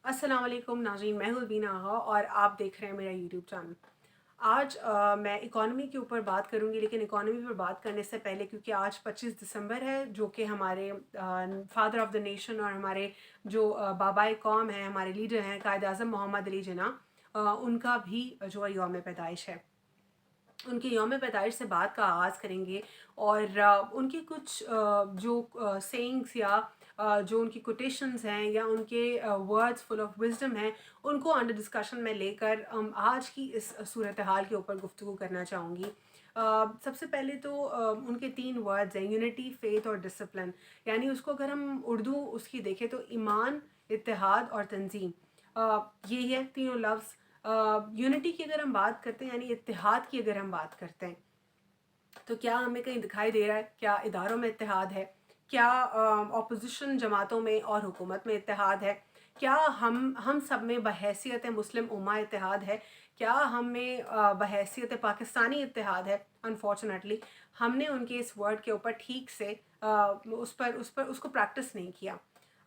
अस्सलाम वालेकुम नाज़रीन, मैं हूँ बीना आगा और आप देख रहे हैं मेरा यूट्यूब चैनल। आज मैं इकॉनमी के ऊपर बात करूँगी, लेकिन इकॉनमी पर बात करने से पहले, क्योंकि आज 25 दिसंबर है जो कि हमारे फादर ऑफ द नेशन और हमारे जो बाबाए कौम हैं, हमारे लीडर हैं कायद आज़म मोहम्मद अली जिन्ना, उनका भी जो है यौम पैदाइश है। उनके यौम पैदाइश से बात का आगाज़ करेंगे और उनके कुछ जो सेइंग्स या जो उनकी कोटेशंस हैं या उनके वर्ड्स फुल ऑफ विजडम हैं, उनको अंडर डिस्कशन में लेकर आज की इस सूरत हाल के ऊपर गुफ्तगू करना चाहूँगी। सबसे पहले तो उनके 3 वर्ड्स हैं, यूनिटी, फेथ और डिसिप्लिन। यानी उसको अगर हम उर्दू उसकी देखें तो ईमान, इत्तेहाद और तंजीम। ये है तीनों लफ्ज़। यूनिटी की अगर हम बात करते हैं, यानी इत्तेहाद की अगर हम बात करते हैं, तो क्या हमें कहीं दिखाई दे रहा है? क्या इदारों में इत्तेहाद है? क्या अपोजिशन जमातों में और हुकूमत में इत्तेहाद है? क्या हम सब में बहैसियत मुस्लिम उम्मा इत्तेहाद है? क्या हम में बहैसियत पाकिस्तानी इत्तेहाद है? अनफॉर्चुनेटली हमने उनके इस वर्ड के ऊपर ठीक से उस पर उसको प्रैक्टिस नहीं किया।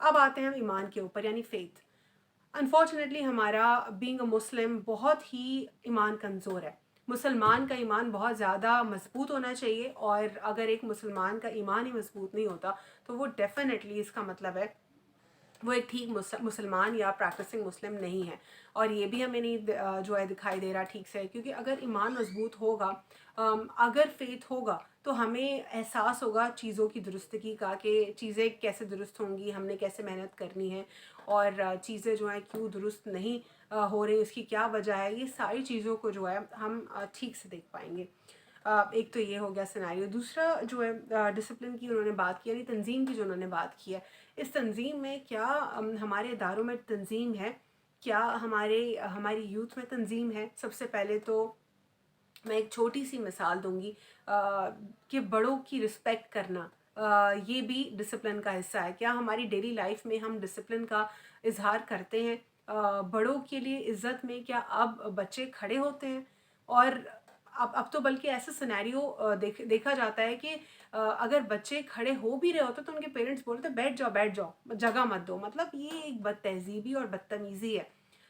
अब आते हैं हम ईमान के ऊपर, यानी फेथ। अनफॉर्चुनेटली हमारा बीइंग अ मुस्लिम बहुत ही ईमान कमज़ोर है। मुसलमान का ईमान बहुत ज़्यादा मजबूत होना चाहिए, और अगर एक मुसलमान का ईमान ही मजबूत नहीं होता तो वो डेफिनेटली, इसका मतलब है वो एक ठीक मुसलमान या प्रैक्टिसिंग मुस्लिम नहीं है। और ये भी हमें नहीं जो है दिखाई दे रहा ठीक से, क्योंकि अगर ईमान मजबूत होगा, अगर फेथ होगा, तो हमें एहसास होगा चीज़ों की दुरुस्तगी का, कि चीज़ें कैसे दुरुस्त होंगी, हमने कैसे मेहनत करनी है, और चीज़ें जो हैं क्यों दुरुस्त नहीं हो रही, उसकी क्या वजह है। ये सारी चीज़ों को जो है हम ठीक से देख पाएंगे। एक तो ये हो गया सिनेरियो। दूसरा जो है डिसिप्लिन की उन्होंने बात की, यानी तंजीम की जो उन्होंने बात की है। इस तंजीम में क्या हमारे इदारों में तंजीम है? क्या हमारी यूथ में तंजीम है? सबसे पहले तो मैं एक छोटी सी मिसाल दूंगी कि बड़ों की रिस्पेक्ट करना, ये भी डिसिप्लिन का हिस्सा है। क्या हमारी डेली लाइफ में हम डिसिप्लिन का इजहार करते हैं? बड़ों के लिए इज़्ज़त में क्या अब बच्चे खड़े होते हैं? और अब तो बल्कि ऐसा सिनेरियो देखा जाता है कि अगर बच्चे खड़े हो भी रहे होते तो उनके पेरेंट्स बोलते बैठ जाओ बैठ जाओ, जगह मत दो। मतलब ये एक बदतहजीबी और बदतमीज़ी है।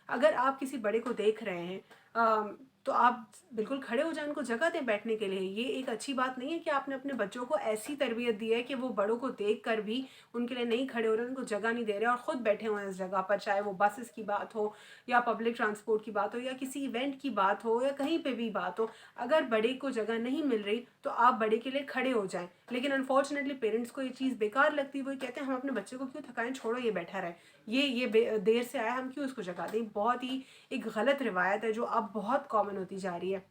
अगर आप किसी बड़े को देख रहे हैं, तो आप बिल्कुल खड़े हो जाएं, उनको जगह दें बैठने के लिए। ये एक अच्छी बात नहीं है कि आपने अपने बच्चों को ऐसी तरबियत दी है कि वो बड़ों को देख कर भी उनके लिए नहीं खड़े हो रहे, उनको जगह नहीं दे रहे और ख़ुद बैठे हुए हैं इस जगह पर, चाहे वो बसेस की बात हो या पब्लिक ट्रांसपोर्ट की बात हो या किसी इवेंट की बात हो या कहीं पे भी बात हो। अगर बड़े को जगह नहीं मिल रही तो आप बड़े के लिए खड़े हो जाएं। लेकिन अनफॉर्चुनेटली पेरेंट्स को ये चीज़ बेकार लगती है, वो कहते हैं हम अपने बच्चे को क्यों थकाएं, छोड़ो ये बैठा रहे, ये देर से आया, हम क्यों उसको जगह दें। बहुत ही एक गलत रिवायत है जो अब बहुत कॉमन होती जा रही है।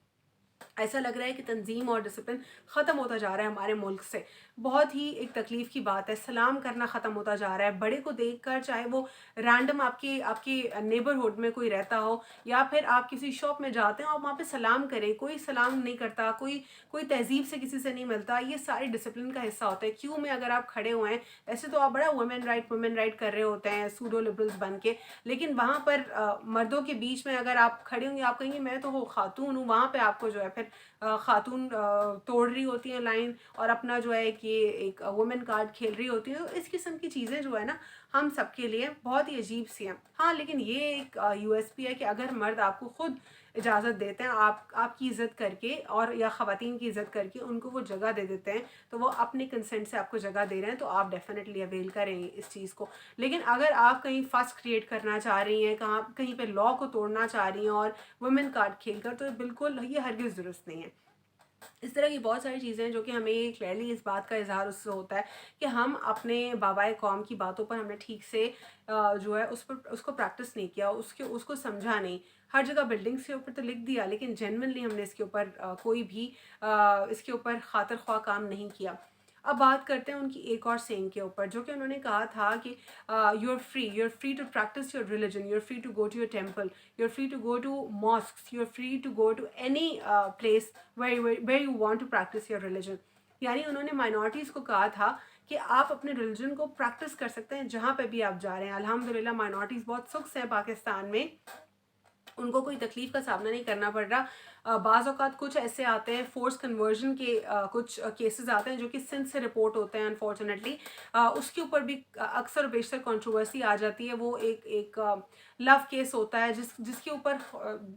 ऐसा लग रहा है कि तंजीम और डिसिप्लिन ख़त्म होता जा रहा है हमारे मुल्क से। बहुत ही एक तकलीफ़ की बात है, सलाम करना ख़त्म होता जा रहा है। बड़े को देखकर, चाहे वो रैंडम आपके आपके नेबरहुड में कोई रहता हो या फिर आप किसी शॉप में जाते हैं और वहाँ पे सलाम करें, कोई सलाम नहीं करता, कोई कोई तहज़ीब से किसी से नहीं मिलता। ये सारी डिसिप्लिन का हिस्सा होता है। क्यों में अगर आप खड़े हुए हैं, वैसे तो आप बड़ा वुमेन राइट कर रहे होते हैं सूडो लिबरल्स बन के, लेकिन वहाँ पर मर्दों के बीच में अगर आप खड़े होंगे, आप कहेंगे मैं तो वो खातून हूँ, वहाँ पे आपको जो है फिर खातून तोड़ रही होती हैं लाइन और अपना जो है कि एक वुमेन कार्ड खेल रही होती है। तो इस किस्म की चीज़ें जो है ना, हम सबके लिए बहुत ही अजीब सी हैं। हाँ, लेकिन ये एक यूएसपी है कि अगर मर्द आपको खुद इजाज़त देते हैं, आपकी इज़्ज़त करके और या ख़वातीन की इज़्ज़त करके उनको वो जगह दे देते हैं, तो वो अपने कंसेंट से आपको जगह दे रहे हैं, तो आप डेफिनेटली अवेल करें इस चीज़ को। लेकिन अगर आप कहीं फस क्रिएट करना चाह रही हैं, कहीं पे लॉ को तोड़ना चाह रही हैं और वुमेन कार्ड खेल कर, तो बिल्कुल ये हरगिज़ दुरुस्त नहीं है। इस तरह की बहुत सारी चीज़ें हैं जो कि हमें क्लियरली इस बात का इजहार उससे होता है कि हम अपने बाबाए कौम की बातों पर हमने ठीक से जो है उसको प्रैक्टिस नहीं किया, उसको समझा नहीं। हर जगह बिल्डिंग्स के ऊपर तो लिख दिया, लेकिन जेन्युइनली हमने इसके ऊपर कोई भी इसके ऊपर खातिर ख्वाह काम नहीं किया। अब बात करते हैं उनकी एक और सेइंग के ऊपर, जो कि उन्होंने कहा था कि you are free to practise your religion, you are free to go to your temple, you are free to go to mosques, you are free to go to any place where you want to practice your religion। यानी उन्होंने minorities को कहा था कि आप अपने religion को practice कर सकते हैं जहाँ पे भी आप जा रहे हैं। अल्हम्दुलिल्लाह माइनॉरिटीज़ बहुत सुख से हैं पाकिस्तान में, उनको कोई तकलीफ़ का सामना नहीं करना पड़ रहा। بعض اوقات کچھ ایسے آتے ہیں فورس کنورژن کے کچھ کیسز آتے ہیں جو کہ سندھ سے رپورٹ ہوتے ہیں انفارچونیٹلی. اس کے اوپر بھی اکثر و بیشتر کنٹروورسی آ جاتی ہے. وہ ایک لو کیس ہوتا ہے جس کے اوپر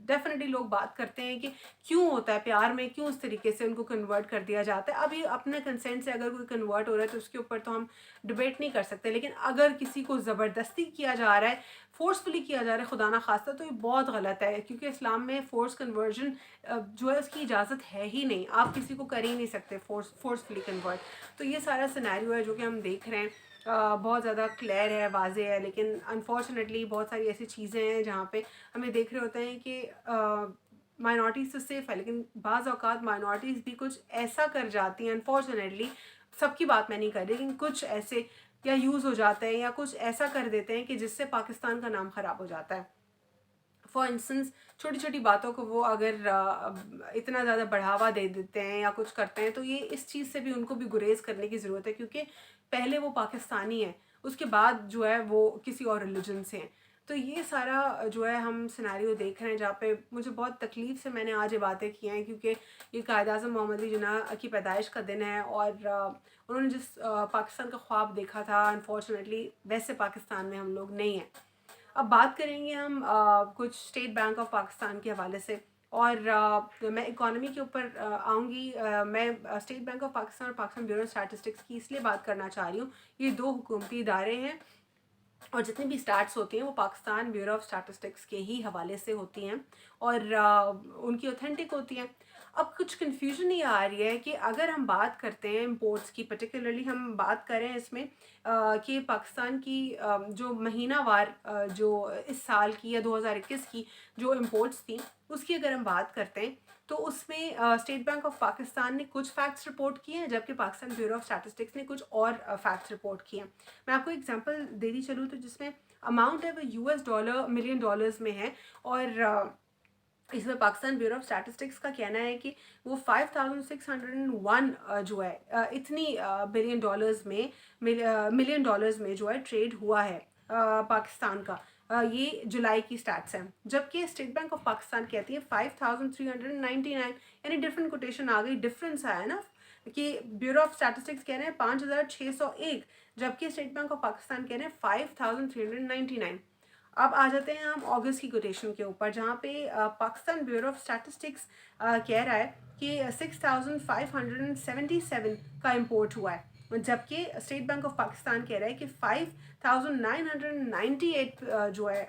ڈیفینیٹلی لوگ بات کرتے ہیں کہ کیوں ہوتا ہے پیار میں, کیوں اس طریقے سے ان کو کنورٹ کر دیا جاتا ہے. اب یہ اپنے کنسینٹ سے اگر کوئی کنورٹ ہو رہا ہے تو اس کے اوپر تو ہم ڈبیٹ نہیں کر سکتے, لیکن اگر کسی کو زبردستی کیا جا رہا ہے, فورسفلی کیا جا رہا ہے خدا نخواستہ, تو یہ بہت غلط ہے, کیونکہ اسلام میں فورس کنورژن جو ہے اس کی اجازت ہے ہی نہیں. آپ کسی کو کر ہی نہیں سکتے فورسفلی کنورٹ. تو یہ سارا سینیریو ہے جو کہ ہم دیکھ رہے ہیں, بہت زیادہ کلیئر ہے, واضح ہے, لیکن انفارچونیٹلی بہت ساری ایسی چیزیں ہیں جہاں پہ ہمیں دیکھ رہے ہوتے ہیں کہ مائنورٹیز تو سیف ہے, لیکن بعض اوقات مائنورٹیز بھی کچھ ایسا کر جاتی ہیں انفارچونیٹلی. سب کی بات میں نہیں کر رہی, لیکن کچھ ایسے یا یوز ہو جاتے ہیں یا کچھ ایسا کر دیتے ہیں کہ جس سے پاکستان کا نام خراب ہو جاتا ہے. فار انسٹنس چھوٹی چھوٹی باتوں کو وہ اگر اتنا زیادہ بڑھاوا دے دیتے ہیں یا کچھ کرتے ہیں, تو یہ اس چیز سے بھی ان کو بھی گریز کرنے کی ضرورت ہے, کیونکہ پہلے وہ پاکستانی ہیں, اس کے بعد جو ہے وہ کسی اور ریلیجن سے ہیں. تو یہ سارا جو ہے ہم سینیریو دیکھ رہے ہیں جہاں پہ مجھے بہت تکلیف سے میں نے آج یہ باتیں کی ہیں, کیونکہ یہ قائد اعظم محمد علی جناح کی پیدائش کا دن ہے, اور انہوں نے جس پاکستان کا خواب دیکھا تھا انفارچونیٹلی ویسے پاکستان میں ہم لوگ نہیں ہیں. اب بات کریں گے ہم کچھ اسٹیٹ بینک آف پاکستان کے حوالے سے, اور میں اکانومی کے اوپر آؤں گی. میں اسٹیٹ بینک آف پاکستان اور پاکستان بیورو اسٹیٹسٹکس کی اس لیے بات کرنا چاہ رہی ہوں, یہ دو حکومتی ادارے ہیں, اور جتنی بھی اسٹارٹس ہوتی ہیں وہ پاکستان بیورو آف اسٹیٹسٹکس کے ہی حوالے سے ہوتی ہیں, اور ان کی اوتھینٹک ہوتی ہیں. اب کچھ کنفیوژن یہ آ رہی ہے کہ اگر ہم بات کرتے ہیں امپورٹس کی, پرٹیکولرلی ہم بات کریں اس میں کہ پاکستان کی جو مہینہ وار جو اس سال کی یا 2021 کی جو امپورٹس تھیں اس کی اگر ہم بات کرتے ہیں, تو اس میں اسٹیٹ بینک آف پاکستان نے کچھ فیکٹس رپورٹ کیے ہیں, جبکہ پاکستان بیورو آف اسٹیٹسٹکس نے کچھ اور فیکٹس رپورٹ کیے ہیں. میں آپ کو ایگزامپل دیتی چلوں تو جس میں اماؤنٹ ہے وہ $US ملین ڈالرز میں ہے, اور اس میں پاکستان بیورو آف اسٹیٹسٹکس کا کہنا ہے کہ وہ 5601 جو ہے اتنی بلین ڈالرز میں ملین ڈالرز میں جو ہے ٹریڈ ہوا ہے پاکستان کا. یہ جولائی کی سٹیٹس ہیں, جبکہ اسٹیٹ بینک آف پاکستان کہتی ہے 5399, یعنی ڈفرینٹ کوٹیشن آ گئی, ڈفرینس آیا نا, کہ بیورو آف اسٹیٹسٹکس کہہ رہے ہیں 5601, جبکہ اسٹیٹ بینک آف پاکستان کہہ رہے ہیں 5399. اب آ جاتے ہیں ہم اگست کی کوٹیشن کے اوپر, جہاں پہ پاکستان بیورو آف اسٹیٹسٹکس کہہ رہا ہے کہ 6577 کا امپورٹ ہوا ہے, جبکہ اسٹیٹ بینک آف پاکستان کہہ رہا ہے کہ 5998 جو ہے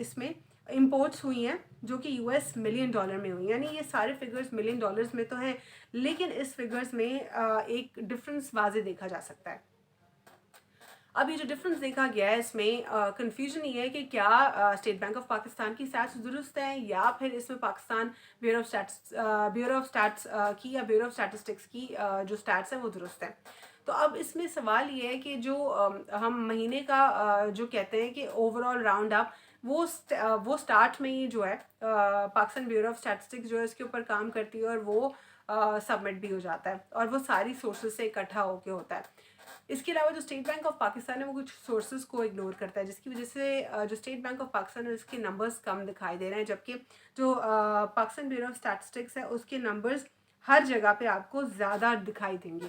اس میں امپورٹس ہوئی ہیں, جو کہ US ملین ڈالر میں ہوئی. یعنی یہ سارے فگرز ملین ڈالرز میں تو ہیں, لیکن اس فگرز میں ایک ڈفرینس واضح دیکھا جا سکتا ہے. اب یہ جو ڈفرینس دیکھا گیا ہے اس میں کنفیوژن یہ ہے کہ کیا اسٹیٹ بینک آف پاکستان کی سٹیٹس درست ہیں, یا پھر اس میں پاکستان بیورو آف اسٹیٹس کی یا بیورو آف اسٹیٹسٹکس کی جو سٹیٹس ہیں وہ درست ہیں. تو اب اس میں سوال یہ ہے کہ جو ہم مہینے کا جو کہتے ہیں کہ اوور آل راؤنڈ اپ, وہ سٹارٹ میں ہی جو ہے پاکستان بیورو آف اسٹیٹسٹکس جو ہے اس کے اوپر کام کرتی ہے, اور وہ سبمٹ بھی ہو جاتا ہے, اور وہ ساری سورسز سے اکٹھا ہو کے ہوتا ہے. اس کے علاوہ جو اسٹیٹ بینک آف پاکستان ہے وہ کچھ سورسز کو اگنور کرتا ہے, جس کی وجہ سے جو اسٹیٹ بینک آف پاکستان ہے اس کے نمبرز کم دکھائی دے رہے ہیں, جبکہ جو پاکستان بیورو آف اسٹیٹسٹکس ہے اس کے نمبرز ہر جگہ پہ آپ کو زیادہ دکھائی دیں گے.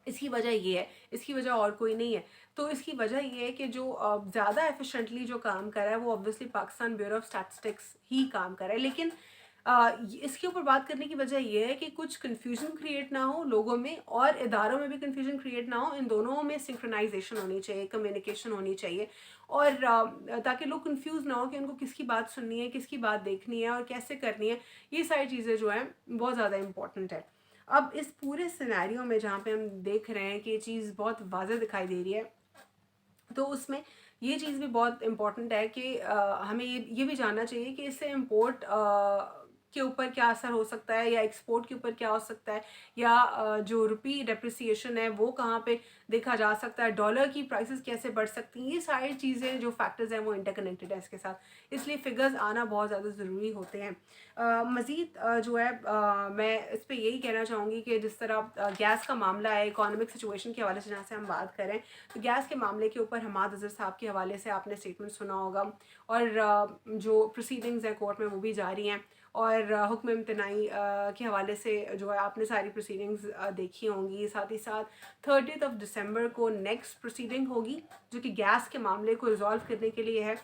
اس کی وجہ یہ ہے, اس کی وجہ اور کوئی نہیں ہے. تو اس کی وجہ یہ ہے کہ جو زیادہ ایفیشینٹلی جو کام کر رہا ہے وہ obviously Pakistan bureau of statistics ہی کام کر رہا ہے, لیکن اس کے اوپر بات کرنے کی وجہ یہ ہے کہ کچھ کنفیوژن کریٹ نہ ہو لوگوں میں, اور اداروں میں بھی کنفیوژن کریٹ نہ ہو. ان دونوں میں سنکرونائزیشن ہونی چاہیے, کمیونیکیشن ہونی چاہیے, اور تاکہ لوگ کنفیوز نہ ہو کہ ان کو کس کی بات سننی ہے, کس کی بات دیکھنی ہے, اور کیسے کرنی ہے. یہ ساری چیزیں جو ہیں بہت زیادہ امپورٹنٹ ہے. اب اس پورے سینیریو میں جہاں پہ ہم دیکھ رہے ہیں کہ یہ چیز بہت واضح دکھائی دے رہی ہے, تو اس میں یہ چیز بھی بہت امپورٹنٹ ہے کہ ہمیں یہ بھی جاننا چاہیے کہ اس سے امپورٹ کے اوپر کیا اثر ہو سکتا ہے, یا ایکسپورٹ کے اوپر کیا ہو سکتا ہے, یا جو روپی ڈیپریسیشن ہے وہ کہاں پہ देखा जा सकता है, डॉलर की प्राइसेस कैसे बढ़ सकती हैं, ये सारी चीज़ें जो फैक्टर्स हैं वो इंटरकनेक्टेड है इसके साथ, इसलिए फिगर्स आना बहुत ज़्यादा ज़रूरी होते हैं। मज़ीद जो है मैं इस पे यही कहना चाहूँगी कि जिस तरह गैस का मामला है, इकोनॉमिक सिचुएशन के हवाले से जहाँ से हम बात करें, तो गैस के मामले के ऊपर हमाद अज़हर साहब के हवाले से आपने स्टेटमेंट सुना होगा, और जो प्रोसीडिंग्स हैं कोर्ट में वो भी जारी हैं, और हुक्म इम्तनाई के हवाले से जो है आपने सारी प्रोसीडिंग्स देखी होंगी। साथ ही साथ 30 दिसंबर को नेक्स्ट प्रोसीडिंग होगी जो कि गैस के मामले को रिजॉल्व करने के लिए है,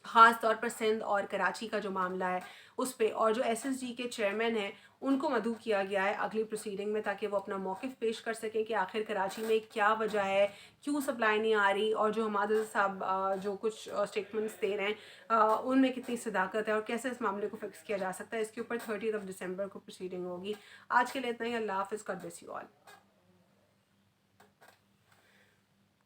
ख़ास तौर पर सिंध और कराची का जो मामला है उस पे, और जो एसएसजी के चेयरमैन हैं उनको मदऊ किया गया है अगली प्रोसीडिंग में, ताकि वो अपना मौक़िफ़ पेश कर सकें कि आखिर कराची में क्या वजह है, क्यों सप्लाई नहीं आ रही, और जो हमारे साहब जो कुछ स्टेटमेंट्स दे रहे हैं उनमें कितनी सदाकत है और कैसे इस मामले को फिक्स किया जा सकता है। इसके ऊपर 30 दिसंबर को प्रोसीडिंग होगी। आज के लिए इतना ही। अल्लाह हाफ़िज़। God bless you all.